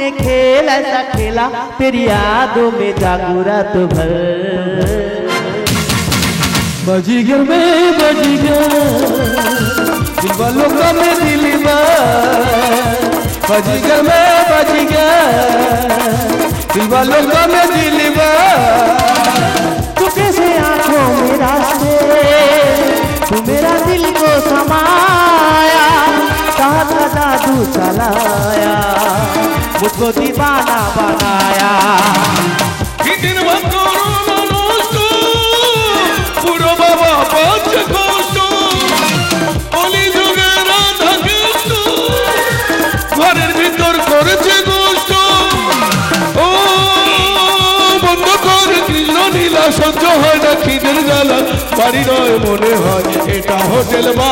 तूने खेल ऐसा खेला तेरी यादों में जागू रात भर। बाजीगर में बाजीगर दिल वालों का मैं दिलबर, बाजीगर में बाजीगर दिल वालों का मैं दिलबर। तू कैसे आंखों में रास्ते तू मेरा दिल को समाया, चाहत का जादू चलाया मुझको दीवाना बनाया। পুরো বাবা পাঁচ কষ্ট অলি যুগে রাধা কৃষ্ণ ঘরের ভিতর করেছে গোষ্ঠ। ও বন্ধ কর কৃষ্ণ নীলা সহ্য হয় না খিদের জ্বালা, বাড়ি নয় মনে হয় এটা হোটেল বা।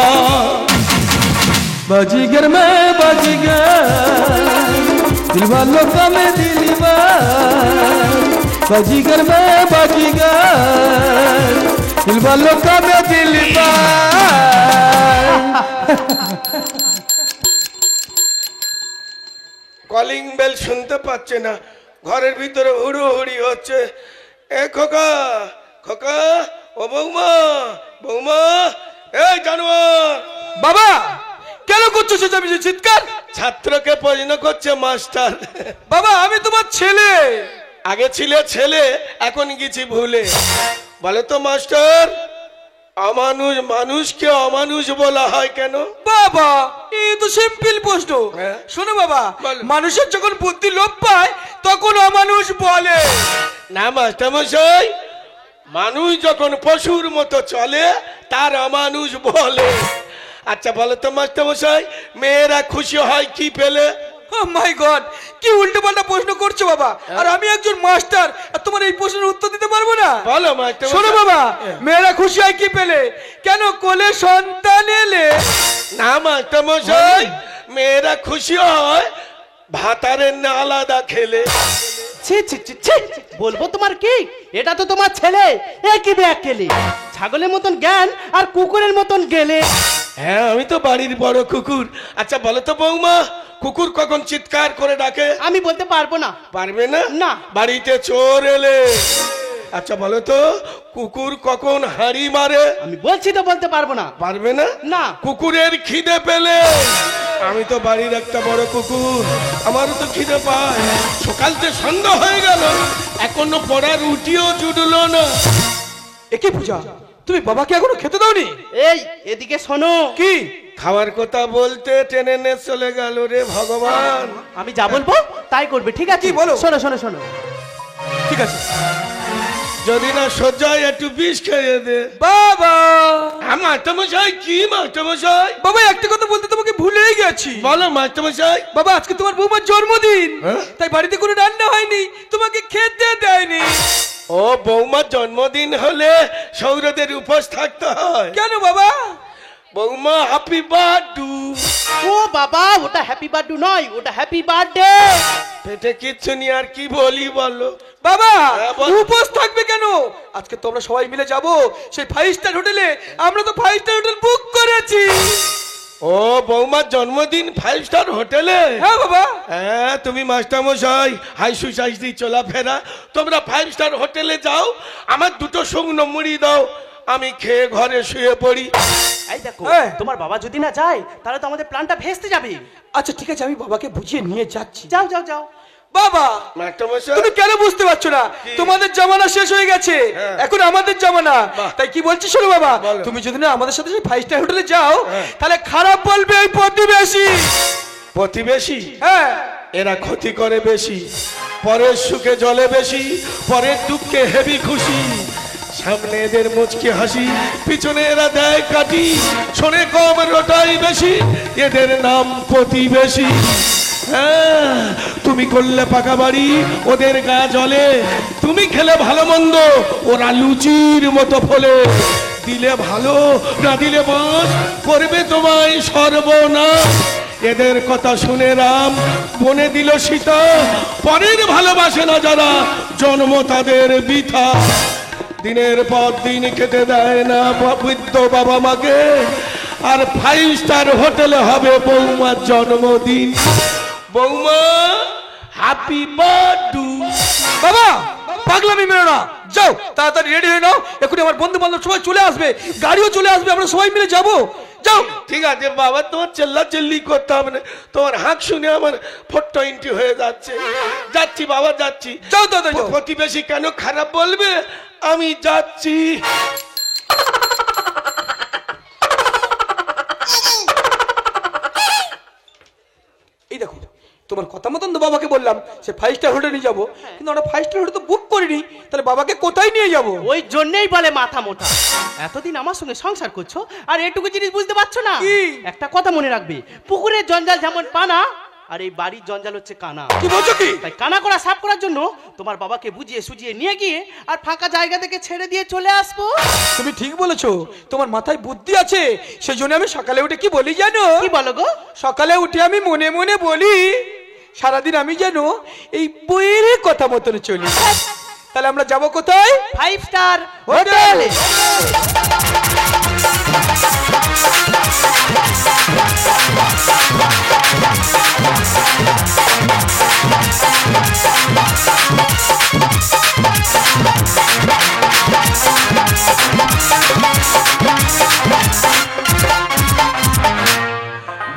बाजीगर में बाजीगर दिल वालों का मैं दिलबर, बाजीगर में बाजीगर दिल वालों का मैं दिलबर। কলিং বেল শুনতে পাচ্ছে না, ঘরের ভিতরে হুড়োহুড়ি হচ্ছে। এ খোকা খোকা ও বৌমা বৌমা এই জানোয়ার। বাবা কেন করছো চেঁচামেচি চিৎকার? ছাত্রকে প্রশ্ন করছে মাস্টার। বাবা আমি তোমার ছেলে। আগে ছিলে ছেলে এখন গেছি ভুলে। বলে তো মাস্টার অমানুষ মানুষকে অমানুষ বলা হয় কেন? বাবা এই তো সিম্পল প্রশ্ন। শোনো বাবা, মানুষের যখন বুদ্ধি লোপ পায় তখন অমানুষ বলে না মাস্টার মশাই, মানুষ যখন পশুর মতো চলে তার অমানুষ বলে। আচ্ছা বলো তো মাস্টার মশাই মেয়েরা খুশি হয় কি পেলে? ও মাই গড কি উল্টো পাল্টা প্রশ্ন করছো বাবা, আর আমি একজন মাস্টার আর তোমার এই প্রশ্নের উত্তর দিতে পারবো না? বলো মাস্টার। শোনো বাবা, মেয়েরা খুশি হয় কি পেলে? কেন কোলে সন্তান এলে। না মাস্টার মশাই মেয়েরা খুশি হয় ভাতারের না আলাদা খেলে। ছি ছি ছি ছি, বলবো তোমার কি, এটা তো তোমার ছেলে একই ব্যাগ কেলে, ছাগলের মতন জ্ঞান আর কুকুরের মতন গেলে। হ্যাঁ আমি তো বাড়ির বড় কুকুর। আচ্ছা বলো তো বৌমা কুকুর কখন চিৎকার করে ডাকে? আমি বলতে পারবো না। পারবে না? না। বাড়িতে চোর এলে। আচ্ছা বলো তো কুকুর কখন হাঁড়ি মারে? আমি বলছি তো বলতে পারবো না। পারবে না? না। কুকুরের খিদে পেলে। আমি তো বাড়ির একটা বড় কুকুর, আমারও তো খিদে পায়। সকালতে সন্ধ্যা হয়ে গেল এখনো পড়া রুটিও জুটলো না। একে পূজা তুমি বাবাকে এখনো খেতে দাওনি? এই এদিকে শোনো। কি খাওয়ার কথা বলতে টেনে নে চলে গেল রে ভগবান। আমি যা বলবো তাই করবে, ঠিক আছে? কি বলো? শোনো শোনো শোনো। ঠিক আছে যদি না সহ্য হয় একটু বিষ খেয়ে দে। বাবা মাস্টারমশাই। কি মাস্টারমশাই? বাবা একটা কথা বলতে তোমাকে ভুলেই গেছি। বলো মাস্টারমশাই। বাবা আজকে তোমার বৌমার জন্মদিন, তাই বাড়িতে কোনো রান্না হয়নি, তোমাকে খেতে দেয়নি। ও বৌমার জন্মদিন হলে সৌরদের উপোস থাকতে হয় কেন বাবা? বৌমা হ্যাপি বার্থডে। ও বাবা ওটা হ্যাপি বার্থডে নয়, ওটা হ্যাপি বার্থডে। পেটে কিচ্ছু নি আর কি বলি বলো। বাবা উপোস থাকবে কেন? আজকে তোমরা সবাই মিলে যাব সেই 5 স্টার হোটেলে। আমরা তো 5 স্টার হোটেল বুক করেছি। ও বৌমার জন্মদিন 5 স্টার হোটেলে? হ্যাঁ বাবা। হ্যাঁ তুমি মাস্টার মশাই হাইসু সাইসি চলাফেরা, তোমরা 5 স্টার হোটেলে যাও, আমার দুটো শুকনো মুড়ি দাও, আমি খেয়ে ঘরে শুয়ে পড়ি। এই দেখো তোমার বাবা যদি না যায় তাহলে তো আমাদের প্ল্যানটা ভেস্তে যাবে। আচ্ছা ঠিক আছে আমি বাবাকে বুঝিয়ে নিয়ে যাচ্ছি। যাও যাও যাও। বাবা তুমি কেন বুঝতে পারছো না? তোমাদের জামানা শেষ হয়ে গেছে, এখন আমাদের জামানা। তাই কি বলছি শোনো বাবা, তুমি যদি না আমাদের সাথে 5 স্টার হোটেলে যাও তাহলে খারাপ বলবে এই প্রতিবেশী। প্রতিবেশী? হ্যাঁ এরা ক্ষতি করে বেশি, পরের সুখে জ্বলে বেশি, পরের দুঃখে হেভি খুশি। সামনে এদের মুচকি হাসি, পিছনে এরা দেয় কাটি, শোনে কম রোটাই বেশি, এদের নাম প্রতিবেশী। হ্যাঁ তুমি করলে পাকা বাড়ি ওদের গা জ্বলে, তুমি খেলে ভালো মন্দ ওরা লুচির মতো ফলে, দিলে ভালো না দিলে বাস করবে তোমায় সর্বনাশ। এদের কথা শুনে রাম বনে দিল সীতা, পরের ভালোবাসে না যারা জন্ম তাদের বৃথা। দিনের পর দিন খেতে দেয় না বৃদ্ধ বাবা মাকে, আর 5 স্টার হোটেলে হবে বৌমার জন্মদিন। বৌমা হ্যাপি বার্থডে। বাবা পাগলামি মেরো না, যাও তাড়াতাড়ি রেডি হয়ে নাও, এক্ষুনি আমার বন্ধু বান্ধব সবাই চলে আসবে, গাড়িও চলে আসবে, আমরা সবাই মিলে যাবো। যাও। ঠিক আছে বাবা, তোমার চিল্লাচিল্লি করতে হবে না, তোমার হাঁক শুনে আমার 420 হয়ে যাচ্ছে। যাচ্ছি বাবা, যাচ্ছি। যাও তাড়াতাড়ি যাও। প্রতিবেশী কেন খারাপ বলবে, আমি যাচ্ছি। এই দেখো, তোমার কথা মতন তো বাবাকে বললাম সে 5 স্টার হোটেলে নিয়ে যাবো, কিন্তু আমরা 5 স্টার হোটেল তো বুক করিনি, তাহলে বাবাকে কোথায় নিয়ে যাবো? ওই জন্যই বলে মাথা মোটা। এতদিন আমার সঙ্গে সংসার করছো আর এটুকু জিনিস বুঝতে পারছো না? কি? একটা কথা মনে রাখবে, পুকুরের জঞ্জাল যেমন পানা, আর এই বাড়ির জঞ্জাল হচ্ছে কানা। কি বলছো কি? তাই কানা করা সাফ করার জন্য তোমার বাবাকে বুঝিয়ে সুজিয়ে নিয়ে গিয়ে আর ফাঁকা জায়গা থেকে ছেড়ে দিয়ে চলে আসবো। তুমি ঠিক বলেছো, তোমার মাথায় বুদ্ধি আছে, সেই জন্য আমি সকালে উঠে কি বলি জানো? কি বলো গো? সকালে উঠে আমি মনে মনে বলি সারাদিন আমি যেন এই বইয়ের কথা মতন চলি। তাহলে আমরা যাব কোথায়? 5 স্টার হোটেলে।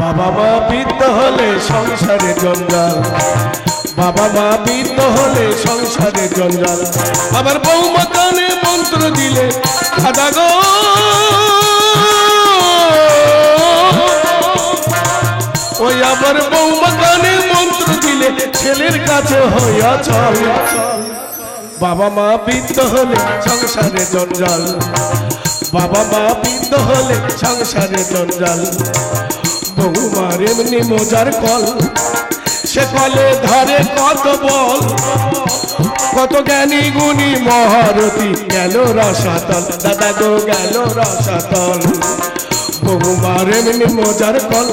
বাবা মা বৃদ্ধ হলে সংসারে জঞ্জাল, বাবা মা বৃদ্ধ হলে সংসারে জঞ্জাল। আমার বৌমা কানে মন্ত্র দিলে খাদা গো, ওই আমার বৌমা কানে মন্ত্র দিলে ছেলের কাছে হইয়া চল। বাবা মা বৃদ্ধ হলে সংসারে জঞ্জাল, বাবা মা বৃদ্ধ হলে সংসারে জঞ্জাল। বৌমার এমনি মজার কল, সে কলে ধরে কত বল, কত জ্ঞানী গুণী মহারথী গেল রসাতল, দাদা গো গেল রসাতল। বৌমার এমনি মজার কল,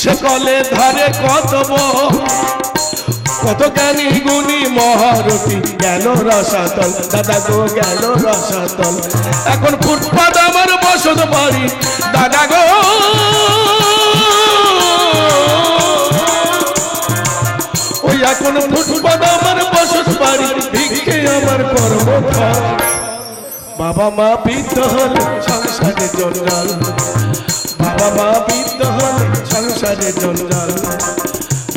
সে কলে ধরে কত বল, কত জ্ঞানী গুণী মহারথী গেল রসাতল, দাদা গো গেল রসাতল। এখন ফুটপাত আমার বসত বাড়ি, দাদা গো ওই এখন ফুটপাত আমার বসত বাড়ি, ভিক্ষে আমার কর্মফল। বাবা মা বৃদ্ধ হলে সংসারে জঞ্জাল, বাবা মা বৃদ্ধ হলে সংসারে জঞ্জাল,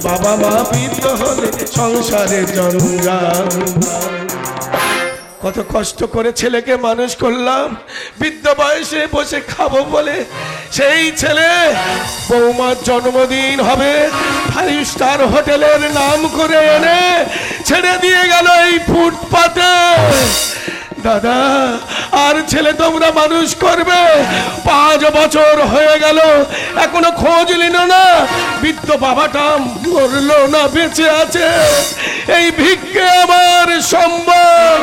বাবা মা বৃদ্ধ হলে সংসারে জঞ্জাল। কত কষ্ট করে ছেলেকে মানুষ করলাম, বৃদ্ধ বয়সে বসে খাবো বলে সেই ছেলে বৌমার জন্মদিন হবে 5 স্টার হোটেলের নাম করে এনে ছেড়ে দিয়ে গেল এই ফুটপাতে। দাদা আর ছেলে তোমরা মানুষ করবে, 5 বছর হয়ে গেল এখনো খোঁজ নিল না, বৃদ্ধ বাবাটা মরলো না বেঁচে আছে, এই ভিক্ষে আমার সম্বল।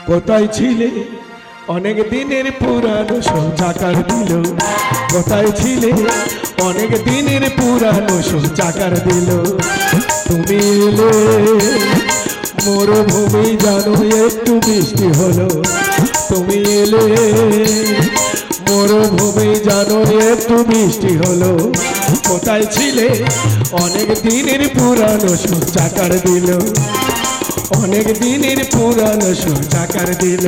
কোথায় ছিলে অনেক দিনের পুরানো শৌচাগার দিল, কোথায় ছিলে অনেক দিনের পুরানো শৌচাগার দিল। তুমি এলে মরুভূমি জানো একটু বৃষ্টি হলো, তুমি এলে মরুভূমি জানো একটু বৃষ্টি হলো। কোথায় ছিলে অনেক দিনের পুরানো শৌচাগার দিল, অনেক দিনের পুরানো শৌচাগার দিল,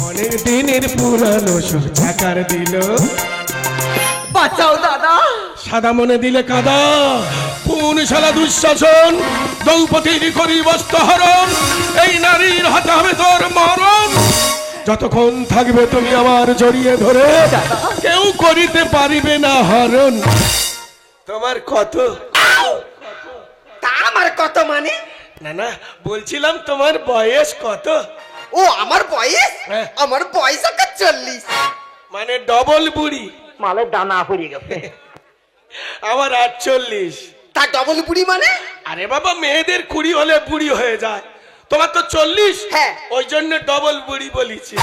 অনেক দিনের পুরানো শৌচাগার দিল। বাঁচাও দাদা। সাদা মনে দিলে কাদা, কোন শালা দুঃশাসন, দ্রৌপদীর করি বস্ত্র হরণ, এই নারীর হাতে হবে তোর মরণ। যতক্ষণ থাকবে তুমি আমার জড়িয়ে ধরে, কেউ করিতে পারিবে না হরণ। তোমার কত? তা আমার কত মানে? না না, বলছিলাম তোমার বয়স কত? ও আমার বয়স? হ্যাঁ। আমার বয়স এখন 40। মানে ডবল বুড়ি। মালের দানা পড়ে গেছে। আমার 48। তা ডবল বুড়ি মানে? আরে বাবা, মেয়েদের 20 হলে বুড়ি হয়ে যায়, তোমার তো 40। হ্যাঁ। ওই জন্য ডবল বুড়ি বলেছি।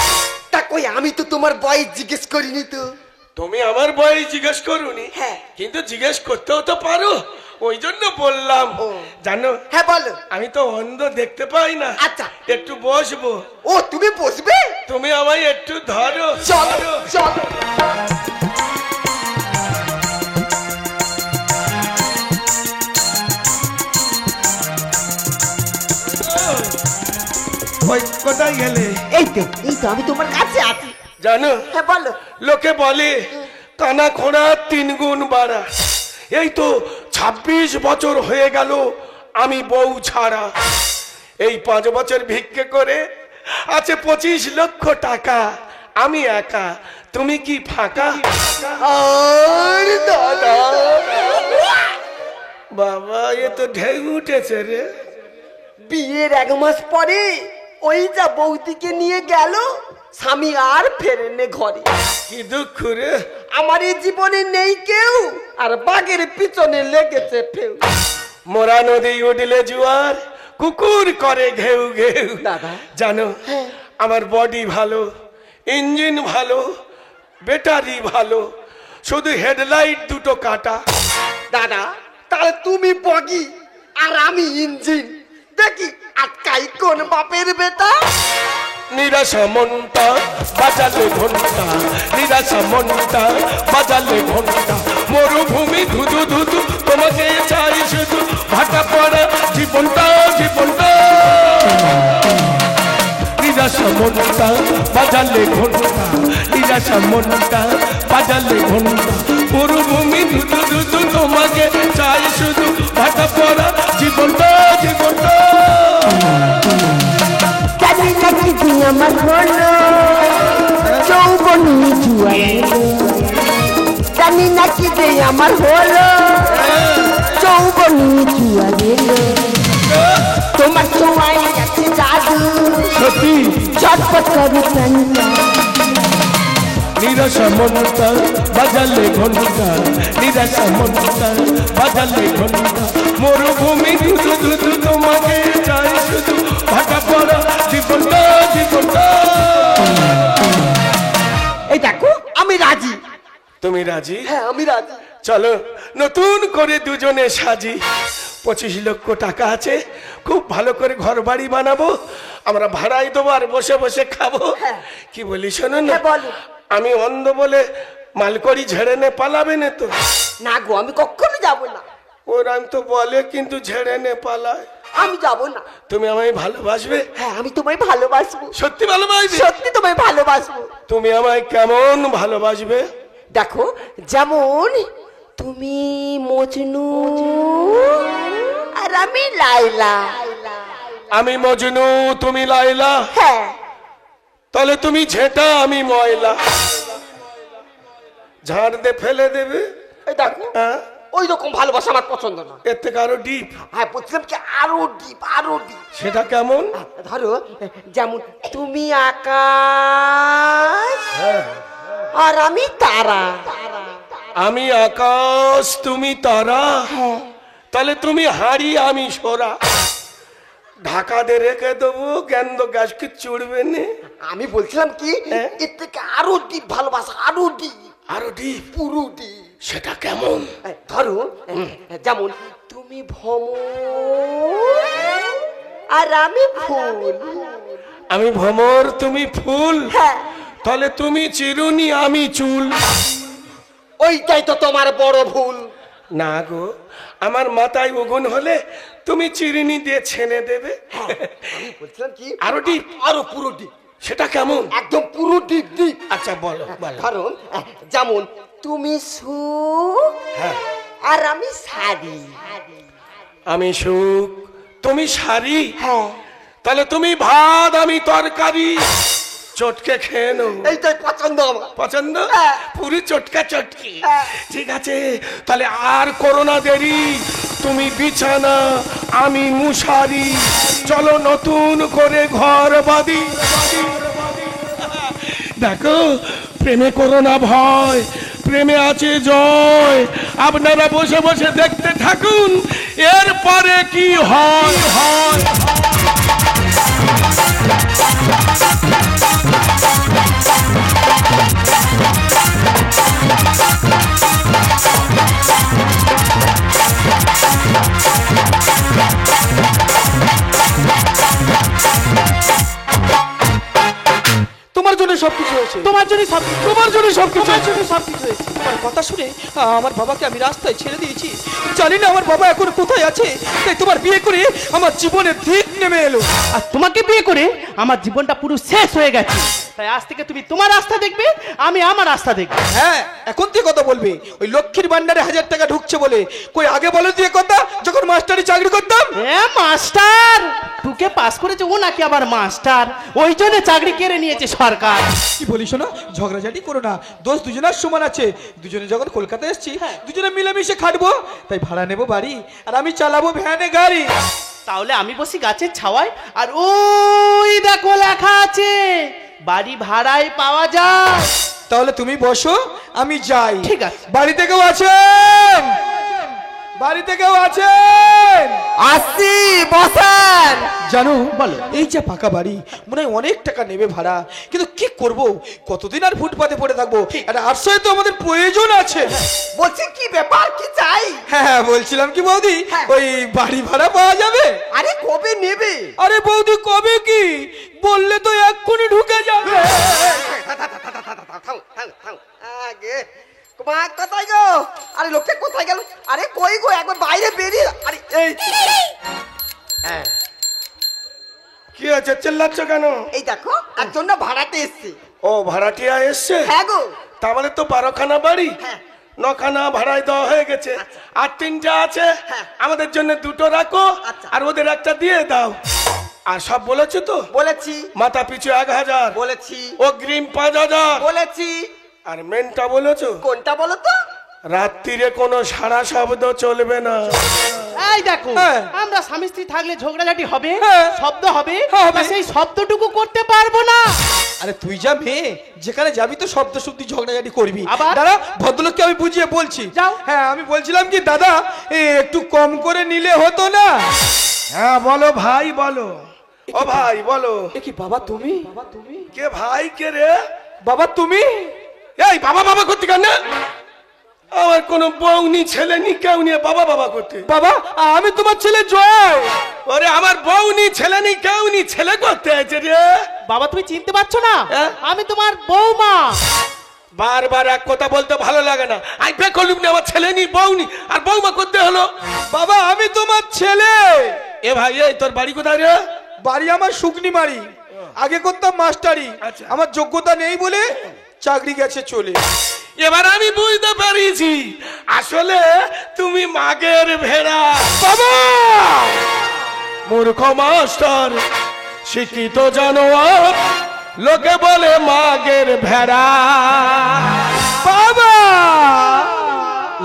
তা কই আমি তো তোমার বয়স জিজ্ঞেস করিনি তো। তুমি আমার বয়স জিজ্ঞেস করুনি, হ্যাঁ। কিন্তু জিজ্ঞেস করতেও তো পারো, ওই জন্য বললাম। ও। জানো হ্যাঁ বলো। আমি তো অন্ধ, দেখতে পাই না। আচ্ছা। একটু বসবো, ও তুমি বসবে? তুমি আমায় একটু ধরো। চলো ধরো। চলো। ওই কোথায় গেলে? এই তো আমি তোমার কাছে আছি। জানো হ্যাঁ বলো। লোকে বলে কানা খোঁড়া 3 গুণ বাড়া। এই তো 26 বছর হয়ে গেল আমি বউ ছাড়া। এই 5 বছর ভিক্ষে করে আছে 25 লক্ষ টাকা। আমি একা, তুমি কি ফাঁকা? আর দাদা বাবা, এ তো ঢেউ উঠেছে রে। বিয়ের 1 মাস পরে ওই যা বৌদিকে নিয়ে গেল, স্বামী আর ফেরেনে ঘরে। কি দুঃখ রে। আমার এই জীবনে নেই কেউ, আর বাঘের পিছনে লেগেছে ফেউ। মোরা নদী উঠলে জোয়ার, কুকুর করে ঘেউ ঘেউ। দাদা। জানো হ্যাঁ। আমার বডি ভালো, ইঞ্জিন ভালো, ব্যাটারি ভালো, শুধু হেডলাইট দুটো কাটা। দাদা তাহলে তুমি বগি আর আমি ইঞ্জিন, দেখি আটকাই কোন বাপের বেটা। নিরাশা মনটা বাজালে ঘন্টা, নিরাশা মনটা বাজালে ঘন্টা। মরুভূমি ধুধু ধুধু, তোমাকে চাই শুধু। ভাটা পড়া জীবনটা জীবনটা। নিরাশা মনটা বাজালে ঘন্টা, নিরাশা মনটা বাজালে ঘন্টা। মরুভূমি ধুধু ধুধু, তোমাকে চাই শুধু। ভাটা পড়া জীবনটা জীবনটা। জানি না কি আমার হলো যৌবনী জুয়া এলো। জানি না কি যে আমার হলো যৌবনী জুয়া এলো। তোমার ছোঁয়ায় আছে জাদু, সত্যি ঝটপট করে প্রাণটা। নিরাশা মনটা বাজালে ঘন্টা, নিরাশা মনটা বাজালে ঘন্টা। মরুভূমি ধুধু ধুধু, তোমাকে চাই শুধু। ভাটা পড়া জীবনটা জীবনটা। এই দেখো আমি রাজি। তুমি রাজি? হ্যাঁ আমি রাজি। চলো নতুন করে দুজনে সাজি। 25 লক্ষ টাকা আছে, খুব ভালো করে ঘর বাড়ি বানাবো, আমরা ভাড়াই দেবো আর বসে বসে খাবো। হ্যাঁ। কি বলি শোনো না, হ্যাঁ, বলো। আমি অন্ধ বলে মালকড়ি ঝেড়ে নে পালাবে না তো? না গো আমি কখনো যাব না। ওরাম তো বলে কিন্তু ঝেড়ে নে পালায়। আমি যাব না। তুমি আমায় ভালোবাসবে? হ্যাঁ আমি তোমায় ভালোবাসবো। সত্যি ভালোবাসবে? সত্যি তোমায় ভালোবাসবো। তুমি আমায় কেমন ভালোবাসবে? দেখো যেমন তুমি মজনু আর আমি লাইলা। আমি মজনু, তুমি লাইলা। হ্যাঁ তাহলে তুমি ঝেঁটা, আমি ময়লা। ঝাড় দে ফেলে দেবে। এই দেখো হ্যাঁ, ওই রকম ভালোবাসা আমার পছন্দ না। এর থেকে আরো ডিপ। হ্যাঁ বলছিলাম কি আরো ডিপ আরো ডিপ। সেটা কেমন? ধরো যেমন তুমি আকাশ আর আমি তারা। আমি আকাশ, তুমি তারা। তাহলে তুমি হাড়ি, আমি সোরা। ঢাকা দিয়ে রেখে দেবো, গেন্দ গাছ কি চুড়বে নে। আমি বলছিলাম কি হ্যাঁ? এর থেকে আরো ডিপ ভালোবাসা, আরো ডিপ, আরো ডিপ। পুরো ডিপ। সেটা কেমন? ধরো যেমন তুমি ভ্রমর আর আমি ফুল। আমি ভ্রমর, তুমি ফুল। হ্যাঁ তাহলে তুমি চিরুনি, আমি চুল। ওইটাই তো তোমার বড় ভুল। না গো, আমার মাথায় উগুন হলে তুমি চিরুনি দিয়ে ছেনে দেবে। আমি বলছিলাম কি আরো ডিপ। আরো পুরো ডিপ। সেটা কেমন? একদম পুরো ডিপ ডিপ। আচ্ছা বলো বলো। ধরো যেমন তুমি সুখ হ্যাঁ। আর আমি শাড়ি। আমি সুখ, তুমি শাড়ি। হ্যাঁ তাহলে তুমি ভাত, আমি তরকারি। চটকে খেয়ে নো। এইটাই পছন্দ আমার। পছন্দ? হ্যাঁ। পুরি চটকা চটকি। হ্যাঁ। ঠিক আছে, তাহলে আর করোনা দেরি। তুমি বিছানা, আমি মুশারি। চলো নতুন করে ঘর বাঁধি। দেখো প্রেমে করোনা ভয়, প্রেমে আছে জয়। আপনারা বসে বসে দেখতে থাকুন, এরপরে কি হয় হয়। তোমার জন্য সবকিছু হয়েছে, তোমার জন্য সবকিছু, তোমার জন্য সবকিছু তোমার হয়েছে। জন্য সবকিছু হয়েছে। তোমার কথা শুনে আমার বাবাকে আমি রাস্তায় ছেড়ে দিয়েছি, জানি না আমার বাবা এখন কোথায় আছে। তাই তোমার বিয়ে করে আমার জীবনে ঠিক নেমে এলো। আর তোমাকে বিয়ে করে আমার জীবনটা পুরো শেষ হয়ে গেছে। তাই আজ থেকে তুমি তোমার রাস্তা দেখবে, আমি আমার রাস্তা দেখবো। হ্যাঁ, এখন তুই কথা বলবি ওই লক্ষ্মীর ভান্ডারে 1000 টাকা ঢুকছে বলে। কই আগে বলে দিয়ে কথা, যখন মাস্টারি চাকরি করতাম। এ মাস্টার, তোকে পাস করেছে ও নাকি আবার মাস্টার, ওই জন্য চাকরি কেড়ে নিয়েছে সরকার। কি বলিস শোনো, ঝগড়াঝাটি করো না, দোষ দুজনের সমান আছে। দুজনে যখন কলকাতা এসেছি, দুজনে মিলেমিশে খাটবো। তাই ভাড়া নেবো বাড়ি, আর আমি চালাবো ভ্যানে গাড়ি। তাহলে আমি বসি গাছের ছাওয়ায়, আর ওই দেখো লেখা আছে বাড়ি ভাড়ায় পাওয়া যায়। তাহলে তুমি বসো, আমি যাই। ঠিক আছে। বাড়িতে কেউ আছেন? বাড়িতে কেউ আছেন? আসি, বসেন। জানো বলো। এই যে পাকা বাড়ি, মনে হয় অনেক টাকা নেবে ভাড়া, কিন্তু কি করব, কতদিন আর ফুটপাতে পড়ে থাকবো? একটা আশ্রয় তো আমাদের প্রয়োজন আছে। বলছি কি ব্যাপার, কি চাই? হ্যাঁ, বলছিলাম কি বৌদি, হ্যাঁ। ওই বাড়ি ভাড়া পাওয়া যাবে? আরে কবে নেবে? আরে বৌদি, কবে কি বললে তো এক্ষুনি ঢুকে যাবে। আগে মা কোথায় গো? আরে লোকটা কোথায় গেল? আরে কই গো, একবার বাইরে বেরিয়ে। আরে এই তো। হ্যাঁ, কি আছে, চিল্লাচ্ছ কেন? এই দেখো একজন না ভাড়াতে এসছে। ও ভাড়াটিয়া এসছে? হ্যাঁ গো। তার মানে তো 12খানা বাড়ি, হ্যাঁ। 9খানা ভাড়ায় দেওয়া হয়ে গেছে, আর 3টা আছে। হ্যাঁ। আমাদের জন্য 2টো রাখো, আচ্ছা। আর ওদের একটা দিয়ে দাও। আর সব বলেছো তো? বলেছি মাথা পিছু 1000, বলেছি অগ্রিম 5000, বলেছি। আর মেনটা বলেছো কোনটা বলো তো? রাত্রিরে কোনো সারা শব্দ চলবে না। এই দেখো, হ্যাঁ। আমরা স্বামী স্ত্রী থাকলে ঝগড়াঝাটি হবে, হ্যাঁ। শব্দ হবে, হ্যাঁ, হবে। তা সেই শব্দটুকু করতে পারবো না। আরে তুই যা মেয়ে, যেখানে যাবি তো শব্দ শুদ্ধি ঝগড়াঝাটি করবি। আবার? দাদা, ভদ্রলোককে আমি বুঝিয়ে বলছি। যাও। হ্যাঁ, আমি বলছিলাম কি দাদা, একটু কম করে নিলে হতো না? হ্যাঁ বলো ভাই, বলো। ও ভাই বলো। এ কি বাবা তুমি? কে ভাই, কে রে? বাবা তুমি? এই বাবা বাবা করতে কেন? আমার কোনো বউ নি, ছেলে নি, কেউ নিয়ে বাবা বাবা করতে। বাবা, আমি তোমার ছেলে জয়। ওরে আমার বউ নি, ছেলে নি, কেউ নি, ছেলে করতে আছে রে। বাবা তুমি চিনতে পারছো না? হ্যাঁ? আমি তোমার বৌমা। বারবার এক কথা বলতে ভালো লাগে না। আই বে কলুম নি, আমার ছেলে নি, বউ নি, আর বৌমা করতে হলো। বাবা, আমি তোমার ছেলে। এ ভাই, এই তোর বাড়ি কোথায় রে? বাড়ি আমার শুকনি বাড়ি, আগে করতাম মাস্টারি। আচ্ছা। আমার যোগ্যতা নেই বলে চাকরি গেছে চলে। এবার আমি বুঝতে পেরেছি, আসলে তুমি মাগের ভেড়া। বাবা, মূর্খ মাস্টার, শিক্ষিত জানোয়ার, লোকে বলে মাগের ভেড়া। বাবা,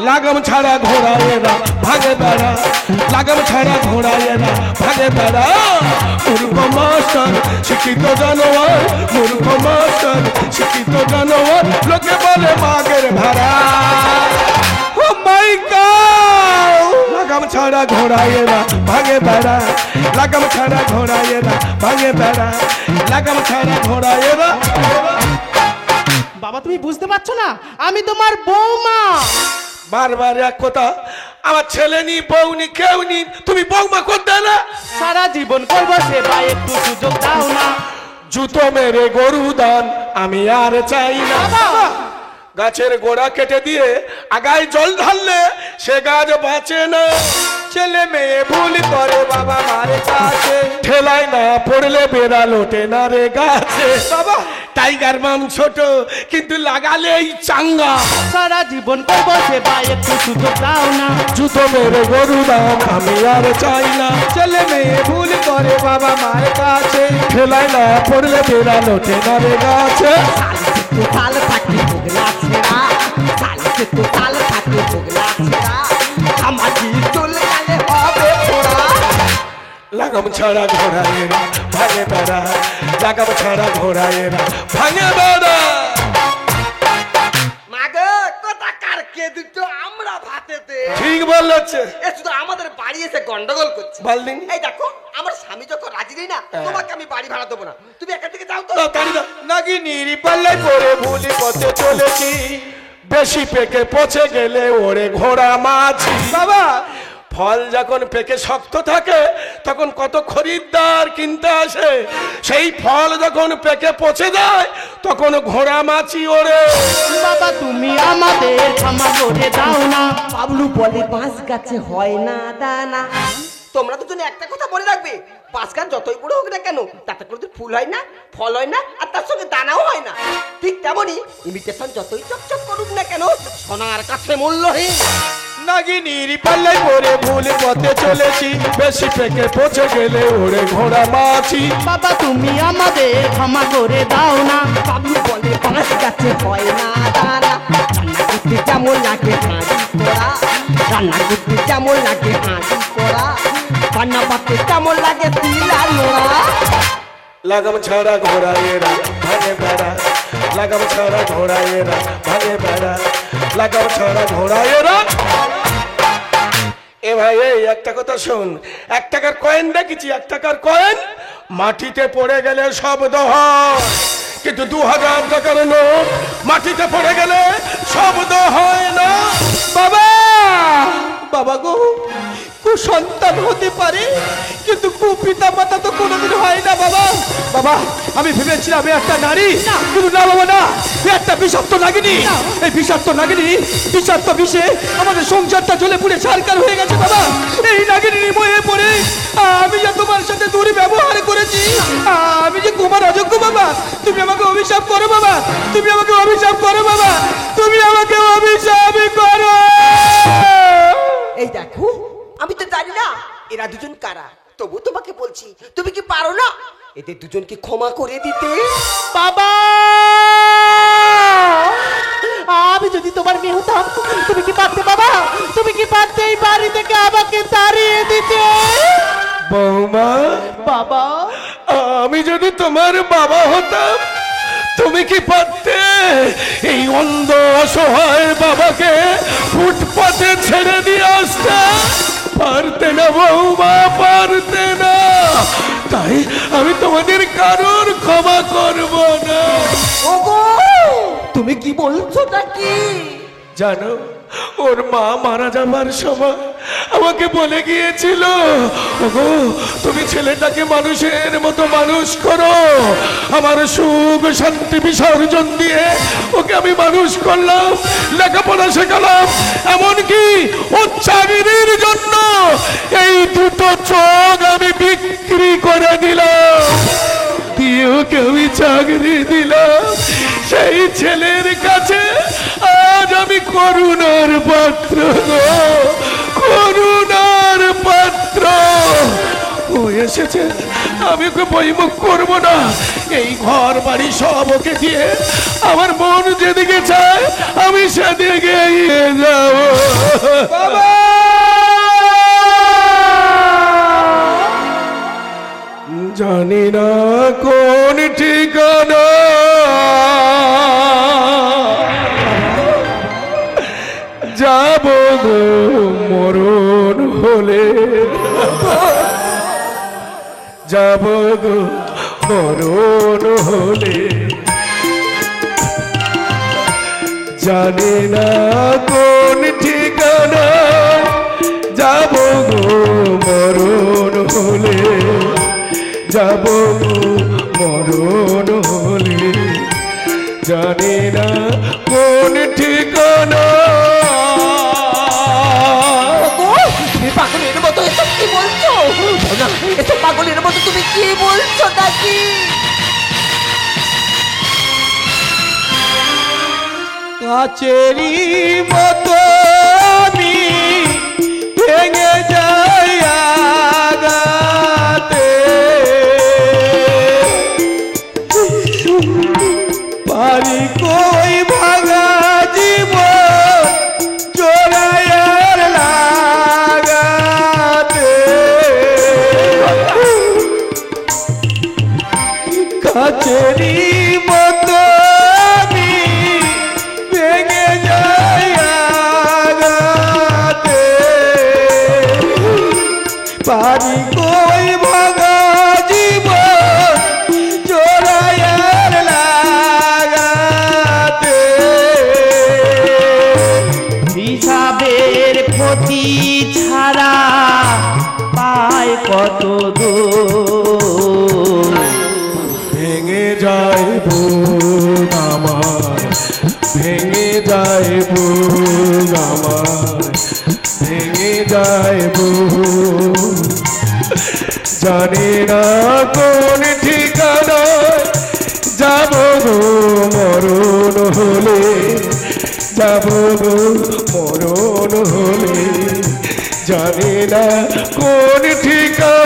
লাগাম ছাড়া ঘোড়ায় না ভাগে বেড়া, লাগাম ছাড়া ঘোড়ায় না ভাগে বেড়া। মূর্খ মাস্টার, শিক্ষিত জানোয়ার, মূর্খ মাস্টার, শিক্ষিত জানোয়ার, লোকে বলে মাগের ভেড়া। ও মাই গড! লাগাম ছাড়া ঘোড়ায় না ভাগে বেড়া, লাগাম ছাড়া ঘোড়ায় না ভাগে বেড়া, লাগাম ছাড়া ঘোড়ায় না। বাবা তুমি বুঝতে পারছো না, আমি তোমার বৌমা। বারবার এক কথা, আমার ছেলে নি, বউ নি, কেউ নি, তুমি বৌমা করতে না। সারা জীবন করবো সেবা, একটু সুযোগ দাও না। জুতো মেরে গরু দান আমি আর চাই না। গাছের গোড়া কেটে দিয়ে আগায় জল ঢাললে সে গাছ বাঁচে না। ছেলে মেয়ে ভুল করে বাবা মারে কাছে। ঠেলায় না পড়লে বেড়া লোটে না রে গাছে। বাবা, টাইগার মাম ছোট কিন্তু লাগালেই চাঙ্গা। সারা জীবন করবো সেবা, একটু সুযোগ দাও না। জুতো মেরে গরু দান আমি আর চাই না। ছেলে মেয়ে ভুল করে বাবা মায়ের কাছে। ঠেলায় না পড়লে বেড়া লোটে না রে গাছে। তু তাল থাকি ভোগলা ছেড়া, সালিসে তু তাল থাকি ভোগলা ছেড়া, আমার কি চুল কালে হবে পোড়া। লাগাম ছাড়া ঘোড়ায় না ভাঙে বেড়া, লাগাম ছাড়া ঘোড়ায় না ভাঙে বেড়া। মাগে কথা কার কে দুটো আমরা ভাতেতে। ঠিক বলছে। এ শুধু আমাদের বাড়ি এসে গন্ডগোল করছে। বালদিন এই দেখো, আমার স্বামী যখন রাজি নেই না, তোমাকে আমি বাড়ি ভাড়া দেবো না। তুমি এখান থেকে যাও তো। তাড়ি দাও। নাকি নিরিপাল্লায় পড়ে ভুলি পথে চলেছি। বেশি পেকে পচে গেলে ওরে ঘোড়া মাছি। বাবা, ফল যখন পেকে শক্ত থাকে তখন কত খরিদ্দার কিনতে আসে, সেই ফল যখন পেকে পচে যায় তখন ঘোড়া মাছি ওড়ে। বাবা তুমি আমাদের ক্ষমা করে দাও না। বাবলু বলে বাঁশ গাছে হয় না দানা। তোমরা দুজনে একটা কথা মনে রাখবে, বাঁশ গাছ যতই বড় হোক না কেন তাতে কোনোদিন ফুল হয় না, ফল হয় না, আর তার সঙ্গে দানাও হয় না। ঠিক তেমনই ইমিটেশন যতই চকচক করুক না কেন সোনার কাছে মূল্যহীন। নাগিনীর পাল্লায় পরে ভুল পথে চলেছি, বেশি পেকে পচে গেলে ওরে ঘোড়া মাছি। বাবা তুমি আমাদের ক্ষমা করে দাও না। বাবলু বলে বাঁশ গাছে হয় না দানা। রান্না করতে যেমন লাগে হাঁড়ি করা, রান্না করতে যেমন লাগে হাঁড়ি করা, রান্না পাতে যেমন লাগে তিলা নোড়া। লাগাম ছাড়া ঘোড়া এরা ভাঙে বেড়া, লাগাম ছাড়া ঘোড়া এরা ভাঙে বেড়া, লাগাম ছাড়া ঘোড়া এরা। এ ভাই এই একটা কথা শোন, 1 টাকার কয়েন দেখেছি, 1 টাকার কয়েন মাটিতে পড়ে গেলে শব্দ হয়, কিন্তু 2000 টাকার নোট মাটিতে পড়ে গেলে শব্দ হয় না। বাবা, বাবা গো, কুসন্তান হতে পারে কিন্তু কুপিতা মাতা তো কোনোদিন হয় না বাবা। বাবা আমি ভেবেছিলাম আমি একটা নারী, কিন্তু না বাবা না, এ একটা বিষাক্ত নাগিনী। এই বিষাক্ত নাগিনী বিষাক্ত বিষে আমাদের সংসারটা জ্বলে পুড়ে ছারকার হয়ে গেছে বাবা। এই নাগিনী ময়ে পড়ে আমি যে তোমার সাথে দুর্ব্যবহার করেছি, আমি যে তোমার অযোগ্য বাবা। তুমি আমাকে অভিশাপ করো বাবা, তুমি আমাকে অভিশাপ করো বাবা, তুমি আমাকে অভিশাপ করো। এই দেখো আমি তো জানি না এরা দুজন কারা, তবু তোমাকে বলছি তুমি কি পারো না এদের দুজনকে ক্ষমা করে দিতে? বাবা আমি যদি তোমার মেয়ে হতাম তুমি কি পারতে বাবা? তুমি কি পারতে এই বাড়ি থেকে আমাকে তাড়িয়ে দিতে? বৌমা, বাবা আমি যদি তোমার বাবা হতাম তুমি কি পারতে এই অন্ধ অসহায় বাবাকে ফুটপাতে ছেড়ে দিয়ে আসতে? পারতে না বৌমা, পারতে না। তাই আমি তোমাদের কারোর ক্ষমা করব না। ওগো তুমি কি বলছো নাকি? জানো ওর মা মারা যাবার সময় আমাকে বলে গিয়েছিল, ওগো তুমি ছেলেটাকে মানুষের মতো মানুষ করো। আমার সুখ শান্তি বিসর্জন দিয়ে ওকে আমি মানুষ করলাম, লেখাপড়া শেখালাম, এমনকি ও চাকরির জন্য এই 2টো চোখ আমি বিক্রি করে দিলাম, দিয়ে ওকে আমি চাকরি দিলাম। সেই ছেলের কাছে আজ আমি করুণার পাত্র গো, করুণার পাত্র। ও এসেছে, আমি ওকে বইমুখ করবো না। এই ঘর বাড়ি সব ওকে দিয়ে আমার মন যেদিকে চায় আমি সেদিকে এগিয়ে যাব। বাবা জানি না কোন ঠিকানা যাব গো মরণ হলে, যাব গো মরণ হলে। জানি না কোন ঠিকানা যাব গো মরণ হলে, যাব মরণ হলে। জানি না কোন ঠিকানা। তুমি পাগলের মতো এসব কি বলছো? না, এসব পাগলের মতো তুমি কি বলছো নাকি? কাচেরি মতো আমি ভেঙে যাই আগাতে, পারি কই ভাঙা জীবন জোড়ায়ার লাগাতে। কাচেরি মতো আমি ভেঙে যাই আগাতে, পারি কই ভাঙা জীবন জোড়ায়ার লাগাতে। হিসাবের ক্ষতি ছাড়া গো ভেঙে যায় বুক আমার, ভেঙে যায় বুক আমার, ভেঙে যায় বুক। জানি না কোন ঠিকানায় যাব গো মরণ হলে, যাব গো মরণ হলে, জানি না কোন ঠিকানা